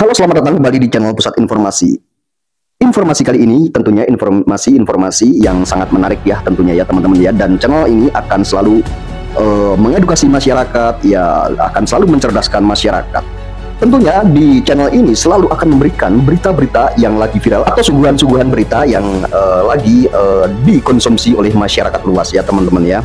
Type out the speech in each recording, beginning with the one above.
Halo, selamat datang kembali di channel Pusat Informasi. Informasi kali ini tentunya informasi yang sangat menarik ya tentunya ya teman-teman ya. Dan channel ini akan selalu mengedukasi masyarakat ya, akan selalu mencerdaskan masyarakat. Tentunya di channel ini selalu akan memberikan berita-berita yang lagi viral atau suguhan-suguhan berita yang lagi dikonsumsi oleh masyarakat luas ya teman-teman ya.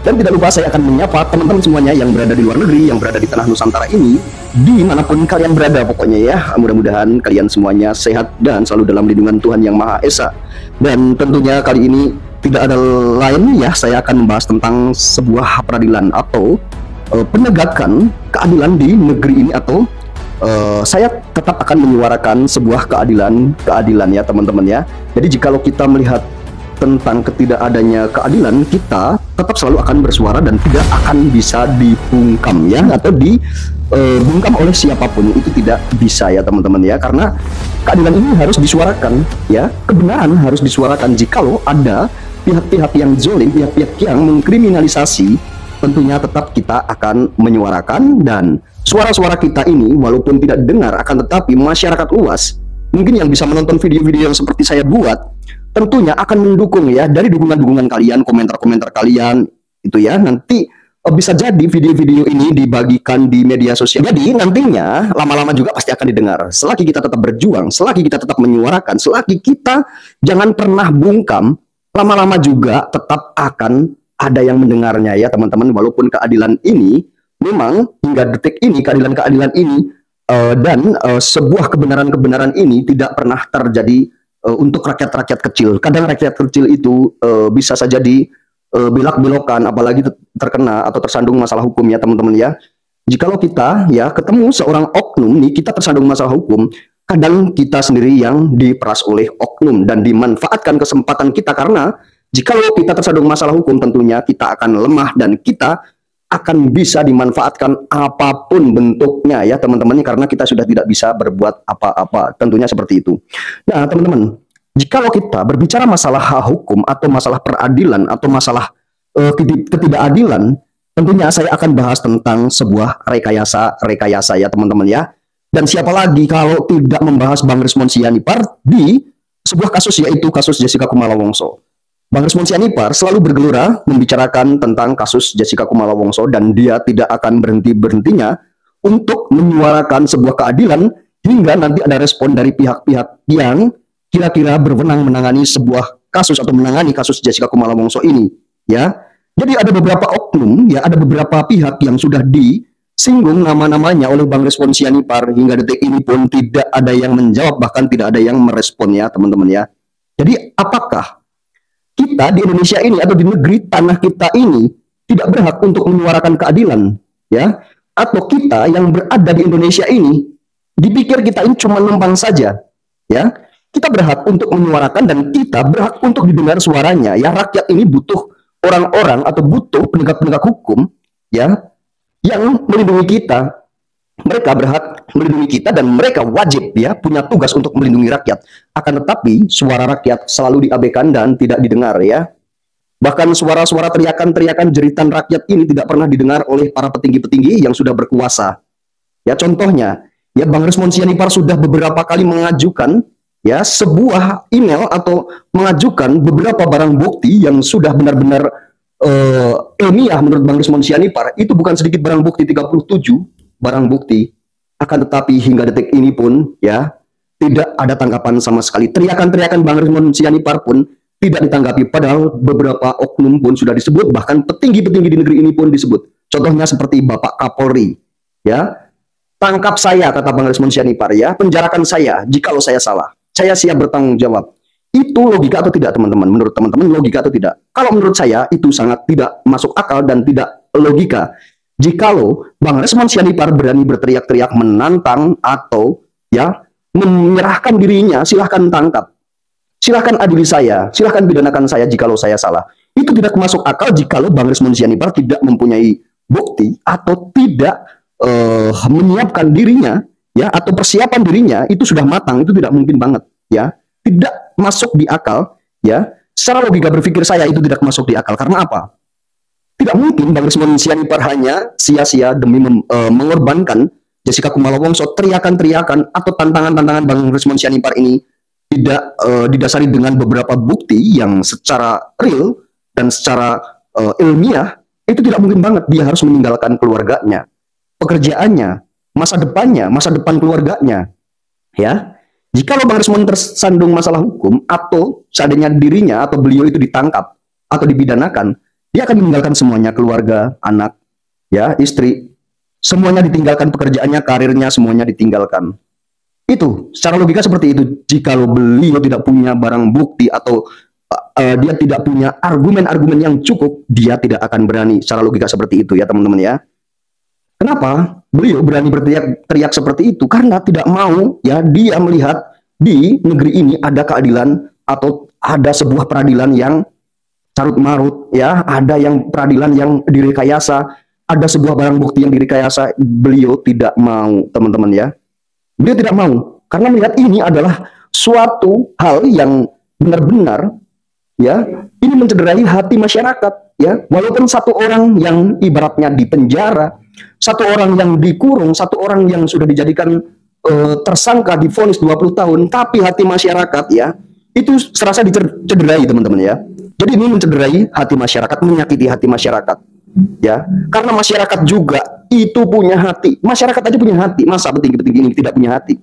Dan tidak lupa saya akan menyapa teman-teman semuanya yang berada di luar negeri, yang berada di tanah Nusantara ini, dimanapun kalian berada pokoknya ya. Mudah-mudahan kalian semuanya sehat dan selalu dalam lindungan Tuhan Yang Maha Esa. Dan tentunya kali ini tidak ada lain ya, saya akan membahas tentang sebuah peradilan atau penegakan keadilan di negeri ini, atau saya tetap akan menyuarakan sebuah keadilan ya teman-teman ya. Jadi jikalau kita melihat tentang ketidakadanya keadilan, kita tetap selalu akan bersuara dan tidak akan bisa dibungkam ya, atau dibungkam oleh siapapun. Itu tidak bisa ya teman-teman ya, karena keadilan ini harus disuarakan ya, kebenaran harus disuarakan. Jikalau ada pihak-pihak yang zolim, pihak-pihak yang mengkriminalisasi, tentunya tetap kita akan menyuarakan. Dan suara-suara kita ini walaupun tidak dengar, akan tetapi masyarakat luas mungkin yang bisa menonton video-video yang seperti saya buat tentunya akan mendukung ya, dari dukungan-dukungan kalian, komentar-komentar kalian itu ya. Nanti bisa jadi video-video ini dibagikan di media sosial. Jadi nantinya lama-lama juga pasti akan didengar. Selagi kita tetap berjuang, selagi kita tetap menyuarakan, selagi kita jangan pernah bungkam, lama-lama juga tetap akan ada yang mendengarnya ya teman-teman. Walaupun keadilan ini memang hingga detik ini, keadilan-keadilan ini dan sebuah kebenaran-kebenaran ini tidak pernah terjadi untuk rakyat-rakyat kecil. Kadang rakyat kecil itu bisa saja belak-belokan, apalagi terkena atau tersandung masalah hukum ya teman-teman ya. Jikalau kita ya ketemu seorang oknum nih, kita tersandung masalah hukum, kadang kita sendiri yang diperas oleh oknum dan dimanfaatkan kesempatan kita. Karena jikalau kita tersandung masalah hukum, tentunya kita akan lemah dan kita akan bisa dimanfaatkan apapun bentuknya ya teman-teman, karena kita sudah tidak bisa berbuat apa-apa, tentunya seperti itu. Nah teman-teman, jikalau kita berbicara masalah hak hukum atau masalah peradilan atau masalah ketidakadilan, tentunya saya akan bahas tentang sebuah rekayasa ya teman-teman ya. Dan siapa lagi kalau tidak membahas Bang Rismond Sianipar di sebuah kasus, yaitu kasus Jessica Kumala Wongso. Bang Rismond Sianipar selalu bergelora membicarakan tentang kasus Jessica Kumala Wongso, dan dia tidak akan berhenti-berhentinya untuk menyuarakan sebuah keadilan hingga nanti ada respon dari pihak-pihak yang kira-kira berwenang menangani sebuah kasus atau menangani kasus Jessica Kumala Wongso ini ya. Jadi ada beberapa oknum ya, ada beberapa pihak yang sudah disinggung nama-namanya oleh Bang Rismond Sianipar. Hingga detik ini pun tidak ada yang menjawab, bahkan tidak ada yang merespon ya teman-teman ya. Jadi apakah kita di Indonesia ini atau di negeri tanah kita ini tidak berhak untuk menyuarakan keadilan ya? Atau kita yang berada di Indonesia ini dipikir kita ini cuma numpang saja ya? Kita berhak untuk menyuarakan dan kita berhak untuk didengar suaranya ya. Rakyat ini butuh orang-orang atau butuh penegak-penegak hukum ya, yang melindungi kita. Mereka berhak melindungi kita dan mereka wajib ya, punya tugas untuk melindungi rakyat. Akan tetapi suara rakyat selalu diabaikan dan tidak didengar ya. Bahkan suara-suara teriakan-teriakan jeritan rakyat ini tidak pernah didengar oleh para petinggi-petinggi yang sudah berkuasa. Ya contohnya, ya Bang Rismond Sianipar sudah beberapa kali mengajukan ya sebuah email atau mengajukan beberapa barang bukti yang sudah benar-benar ilmiah menurut Bang Rismond Sianipar. Itu bukan sedikit barang bukti, 37 barang bukti. Akan tetapi hingga detik ini pun ya tidak ada tanggapan sama sekali. Teriakan-teriakan Bang Rismond Sianipar pun tidak ditanggapi, padahal beberapa oknum pun sudah disebut, bahkan petinggi-petinggi di negeri ini pun disebut. Contohnya seperti Bapak Kapolri ya. Tangkap saya, kata Bang Rismond Sianipar ya, penjarakan saya jikalau saya salah. Saya siap bertanggung jawab. Itu logika atau tidak teman-teman? Menurut teman-teman logika atau tidak? Kalau menurut saya itu sangat tidak masuk akal dan tidak logika. Jikalau Bang Rismond Sianipar berani berteriak-teriak menantang atau ya menyerahkan dirinya, silahkan tangkap, silahkan adili saya, silahkan pidanakan saya jikalau saya salah. Itu tidak masuk akal jikalau Bang Rismond Sianipar tidak mempunyai bukti atau tidak menyiapkan dirinya ya, atau persiapan dirinya itu sudah matang. Itu tidak mungkin banget ya, tidak masuk di akal ya. Secara logika berpikir saya itu tidak masuk di akal. Karena apa? Tidak mungkin Bang Rismond Sianipar hanya sia-sia demi mengorbankan Jessica Kumala Wongso, teriakan-teriakan atau tantangan-tantangan Bang Resmond Sianipar ini tidak didasari dengan beberapa bukti yang secara real dan secara ilmiah, itu tidak mungkin banget dia harus meninggalkan keluarganya, pekerjaannya, masa depannya, masa depan keluarganya. Ya, jika Bang Resmond tersandung masalah hukum atau seandainya dirinya atau beliau itu ditangkap atau dipidanakan, dia akan meninggalkan semuanya, keluarga, anak, ya, istri, semuanya ditinggalkan, pekerjaannya, karirnya, semuanya ditinggalkan. Itu secara logika seperti itu. Jika beliau tidak punya barang bukti atau dia tidak punya argumen-argumen yang cukup, dia tidak akan berani. Secara logika seperti itu ya teman-teman ya. Kenapa beliau berani berteriak seperti itu? Karena tidak mau ya dia melihat di negeri ini ada keadilan atau ada sebuah peradilan yang carut marut ya, ada yang peradilan yang direkayasa, ada sebuah barang bukti yang direkayasa. Beliau tidak mau teman-teman ya. Beliau tidak mau karena melihat ini adalah suatu hal yang benar-benar ya, ini mencederai hati masyarakat ya. Walaupun satu orang yang ibaratnya di penjara, satu orang yang dikurung, satu orang yang sudah dijadikan tersangka divonis 20 tahun, tapi hati masyarakat ya itu serasa dicederai teman-teman ya. Jadi ini mencederai hati masyarakat, menyakiti hati masyarakat ya. Karena masyarakat juga itu punya hati. Masyarakat aja punya hati. Masa petinggi-petinggi ini tidak punya hati?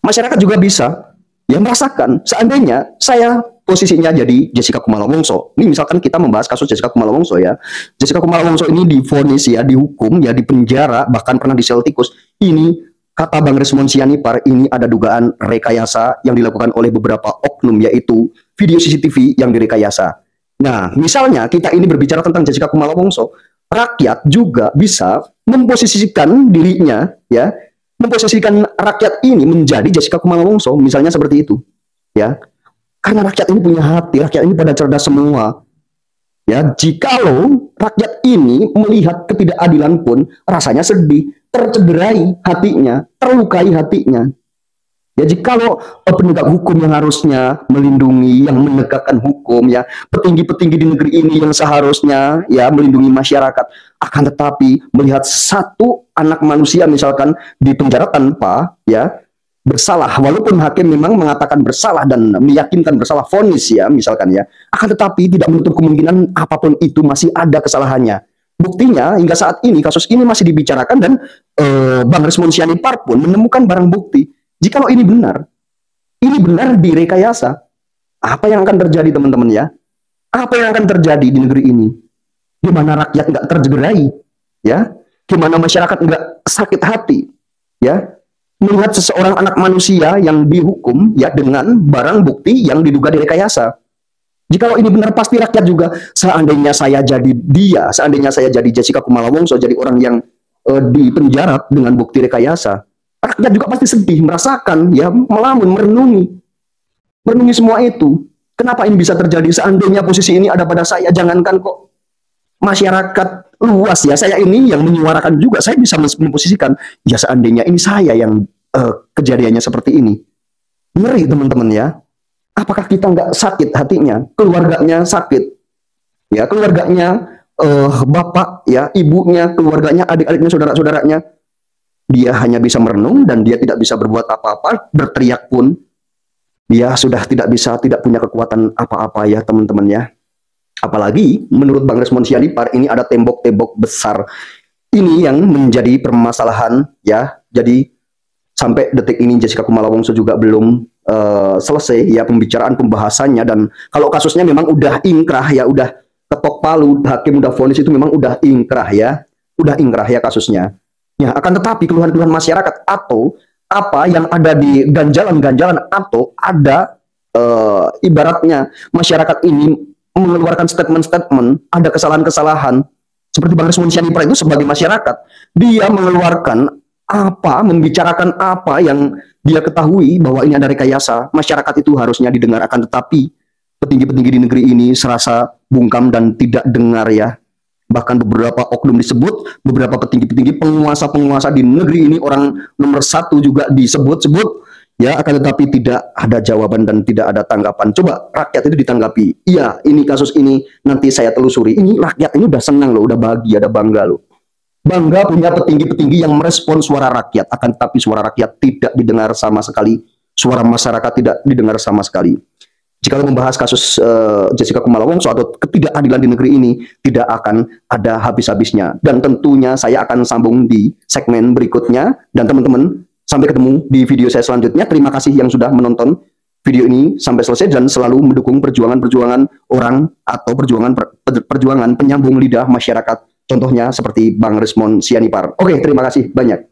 Masyarakat juga bisa ya merasakan. Seandainya saya posisinya jadi Jessica Kumala Wongso. Ini misalkan kita membahas kasus Jessica Kumala Wongso ya. Jessica Kumala Wongso ini divonis ya, dihukum ya, di penjara, bahkan pernah di sel tikus. Ini kata Bang Resmond Sianipar, ini ada dugaan rekayasa yang dilakukan oleh beberapa oknum, yaitu video CCTV yang direkayasa. Nah, misalnya kita ini berbicara tentang Jessica Kumala Wongso, rakyat juga bisa memposisikan dirinya ya, memposisikan rakyat ini menjadi Jessica Kumala Wongso, misalnya seperti itu ya. Karena rakyat ini punya hati, rakyat ini pada cerdas semua ya. Jikalau rakyat ini melihat ketidakadilan pun rasanya sedih, tercederai hatinya, terlukai hatinya. Ya, jikalau penegak hukum yang harusnya melindungi, yang menegakkan hukum ya, petinggi-petinggi di negeri ini yang seharusnya ya melindungi masyarakat, akan tetapi melihat satu anak manusia misalkan di penjara tanpa ya bersalah, walaupun hakim memang mengatakan bersalah dan meyakinkan bersalah, vonis ya misalkan ya, akan tetapi tidak menutup kemungkinan apapun itu masih ada kesalahannya. Buktinya hingga saat ini kasus ini masih dibicarakan dan Bang Resmond Sianipar pun menemukan barang bukti. Jikalau ini benar direkayasa, apa yang akan terjadi teman-teman ya? Apa yang akan terjadi di negeri ini? Gimana rakyat nggak tercederai, ya? Gimana masyarakat nggak sakit hati, ya? Melihat seseorang anak manusia yang dihukum ya dengan barang bukti yang diduga direkayasa. Jikalau ini benar, pasti rakyat juga, seandainya saya jadi dia, seandainya saya jadi Jessica Kumala Wongso, jadi orang yang di penjara dengan bukti rekayasa, rakyat juga pasti sedih, merasakan, ya, melamun, merenungi semua itu. Kenapa ini bisa terjadi? Seandainya posisi ini ada pada saya, jangankan kok masyarakat luas ya, saya ini yang menyuarakan juga, saya bisa memposisikan, ya seandainya ini saya yang kejadiannya seperti ini. Ngeri teman-teman ya. Apakah kita nggak sakit hatinya? Keluarganya sakit, ya, keluarganya, bapak, ya, ibunya, keluarganya, adik-adiknya, saudara-saudaranya. Dia hanya bisa merenung dan dia tidak bisa berbuat apa-apa, berteriak pun dia sudah tidak bisa, tidak punya kekuatan apa-apa ya teman-teman ya. Apalagi menurut Bang Resmond Sianipar ini ada tembok-tembok besar. Ini yang menjadi permasalahan ya. Jadi sampai detik ini Jessica Kumala Wongso juga belum selesai ya pembicaraan pembahasannya, dan kalau kasusnya memang udah ingkrah ya, udah ketok palu, hakim udah vonis, itu memang udah ingkrah ya kasusnya. Ya, akan tetapi keluhan-keluhan masyarakat atau apa yang ada di ganjalan-ganjalan atau ada ibaratnya masyarakat ini mengeluarkan statement-statement, ada kesalahan-kesalahan seperti Bang Resmond Sianipar itu sebagai masyarakat, dia mengeluarkan apa, membicarakan apa yang dia ketahui bahwa ini ada rekayasa. Masyarakat itu harusnya didengar, akan tetapi petinggi-petinggi di negeri ini serasa bungkam dan tidak dengar ya. Bahkan beberapa oknum disebut, beberapa petinggi-petinggi, penguasa-penguasa di negeri ini, orang nomor satu juga disebut-sebut ya, akan tetapi tidak ada jawaban dan tidak ada tanggapan. Coba rakyat itu ditanggapi, iya ini kasus ini nanti saya telusuri, ini rakyat ini udah senang loh, udah bahagia, udah bangga loh. bangga punya petinggi-petinggi yang merespon suara rakyat, akan tetapi suara rakyat tidak didengar sama sekali, suara masyarakat tidak didengar sama sekali. Jika membahas kasus Jessica Kumala Wongso atau ketidakadilan di negeri ini, tidak akan ada habis-habisnya. Dan tentunya saya akan sambung di segmen berikutnya. Dan teman-teman, sampai ketemu di video saya selanjutnya. Terima kasih yang sudah menonton video ini sampai selesai dan selalu mendukung perjuangan-perjuangan orang atau perjuangan penyambung lidah masyarakat. Contohnya seperti Bang Resmond Sianipar. Oke, terima kasih banyak.